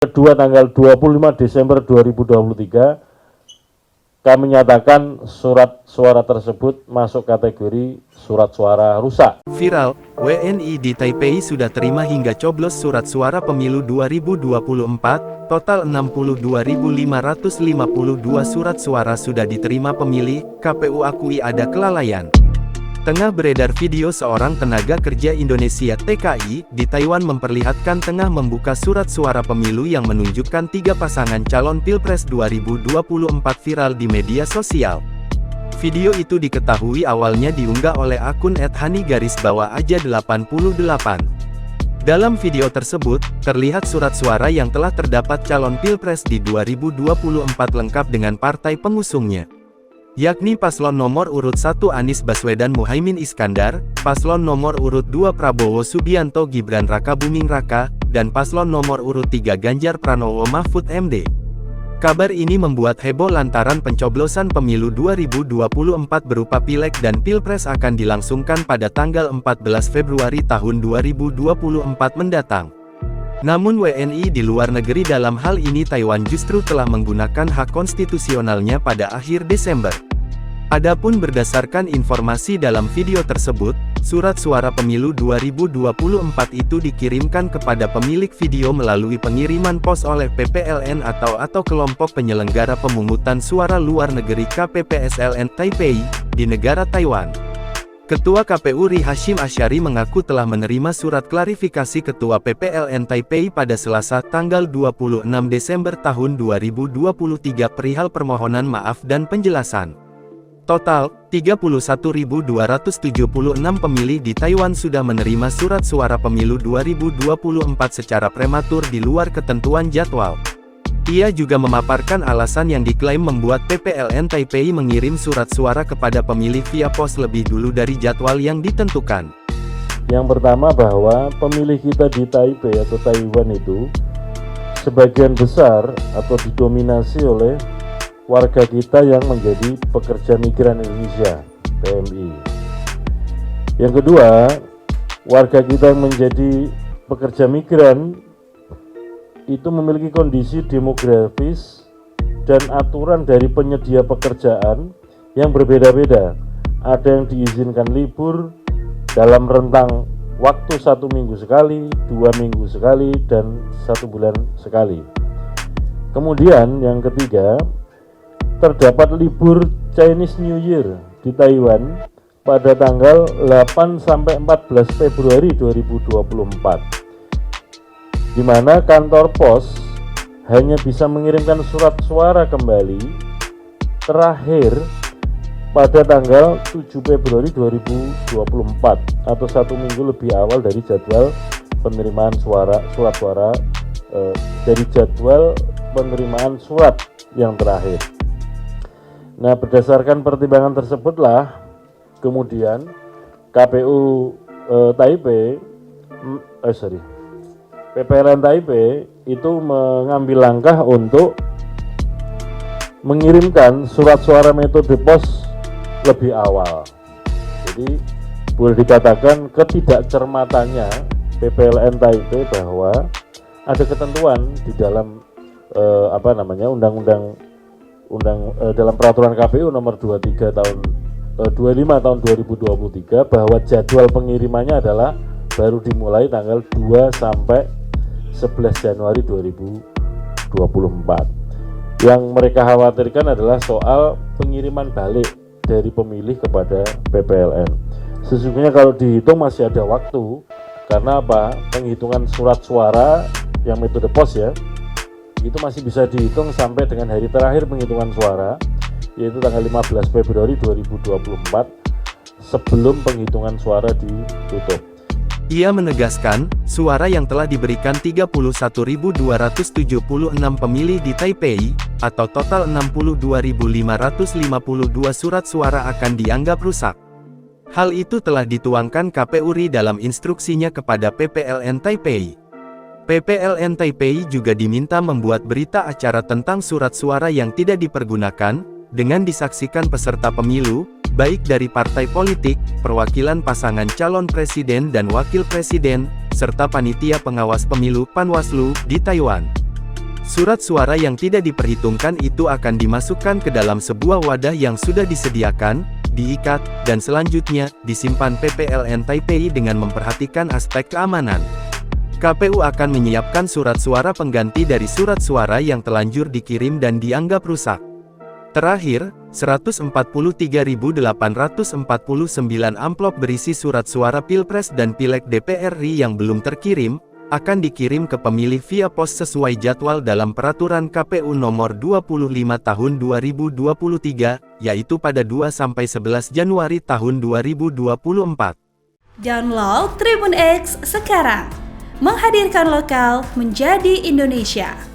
Kedua tanggal 25 Desember 2023, kami nyatakan surat suara tersebut masuk kategori surat suara rusak. Viral, WNI di Taipei sudah terima hingga coblos surat suara pemilu 2024, total 62.552 surat suara sudah diterima pemilih, KPU akui ada kelalaian. Tengah beredar video seorang tenaga kerja Indonesia (TKI) di Taiwan memperlihatkan tengah membuka surat suara pemilu yang menunjukkan 3 pasangan calon Pilpres 2024 viral di media sosial. Video itu diketahui awalnya diunggah oleh akun @hani_aja88. Dalam video tersebut, terlihat surat suara yang telah terdapat calon Pilpres di 2024 lengkap dengan partai pengusungnya, yakni paslon nomor urut 1 Anies Baswedan Muhaimin Iskandar, paslon nomor urut 2 Prabowo Subianto Gibran Raka Buming Raka, dan paslon nomor urut 3 Ganjar Pranowo Mahfud MD. Kabar ini membuat heboh lantaran pencoblosan pemilu 2024 berupa Pileg dan Pilpres akan dilangsungkan pada tanggal 14 Februari tahun 2024 mendatang. Namun WNI di luar negeri dalam hal ini Taiwan justru telah menggunakan hak konstitusionalnya pada akhir Desember. Adapun berdasarkan informasi dalam video tersebut, surat suara pemilu 2024 itu dikirimkan kepada pemilik video melalui pengiriman pos oleh PPLN atau kelompok penyelenggara pemungutan suara luar negeri KPPSLN Taipei, di negara Taiwan. Ketua KPU Ri Hashim Asyari mengaku telah menerima surat klarifikasi Ketua PPLN Taipei pada Selasa tanggal 26 Desember tahun 2023 perihal permohonan maaf dan penjelasan. Total, 31.276 pemilih di Taiwan sudah menerima surat suara pemilu 2024 secara prematur di luar ketentuan jadwal. Ia juga memaparkan alasan yang diklaim membuat PPLN Taipei mengirim surat suara kepada pemilih via pos lebih dulu dari jadwal yang ditentukan. Yang pertama bahwa pemilih kita di Taipei atau Taiwan itu sebagian besar atau didominasi oleh warga kita yang menjadi pekerja migran Indonesia (PMI). Yang kedua, warga kita yang menjadi pekerja migran itu memiliki kondisi demografis dan aturan dari penyedia pekerjaan yang berbeda-beda. Ada yang diizinkan libur dalam rentang waktu 1 minggu sekali, 2 minggu sekali, dan 1 bulan sekali. Kemudian yang ketiga, terdapat libur Chinese New Year di Taiwan pada tanggal 8 sampai 14 Februari 2024. Di mana kantor pos hanya bisa mengirimkan surat suara kembali terakhir pada tanggal 7 Februari 2024 atau 1 minggu lebih awal dari jadwal penerimaan surat suara dari jadwal penerimaan surat yang terakhir. Nah, berdasarkan pertimbangan tersebutlah kemudian KPU PPLN Taipei itu mengambil langkah untuk mengirimkan surat suara metode pos lebih awal. Jadi boleh dikatakan ketidakcermatannya PPLN Taipei bahwa ada ketentuan di dalam dalam peraturan KPU nomor 25 tahun 2023 bahwa jadwal pengirimannya adalah baru dimulai tanggal 2 sampai 11 Januari 2024. Yang mereka khawatirkan adalah soal pengiriman balik dari pemilih kepada PPLN. Sesungguhnya kalau dihitung masih ada waktu, karena apa? Penghitungan surat suara yang metode pos ya, itu masih bisa dihitung sampai dengan hari terakhir penghitungan suara, yaitu tanggal 15 Februari 2024 sebelum penghitungan suara ditutup. Ia menegaskan, suara yang telah diberikan 31.276 pemilih di Taipei, atau total 62.552 surat suara akan dianggap rusak. Hal itu telah dituangkan KPU RI dalam instruksinya kepada PPLN Taipei. PPLN Taipei juga diminta membuat berita acara tentang surat suara yang tidak dipergunakan, dengan disaksikan peserta pemilu, baik dari partai politik, perwakilan pasangan calon presiden dan wakil presiden, serta panitia pengawas pemilu Panwaslu di Taiwan. Surat suara yang tidak diperhitungkan itu akan dimasukkan ke dalam sebuah wadah yang sudah disediakan, diikat, dan selanjutnya disimpan PPLN Taipei dengan memperhatikan aspek keamanan. KPU akan menyiapkan surat suara pengganti dari surat suara yang telanjur dikirim dan dianggap rusak. Terakhir, 143.849 amplop berisi surat suara Pilpres dan Pileg DPR RI yang belum terkirim, akan dikirim ke pemilih via pos sesuai jadwal dalam Peraturan KPU Nomor 25 Tahun 2023, yaitu pada 2–11 Januari tahun 2024. Download Tribun X sekarang, menghadirkan lokal menjadi Indonesia.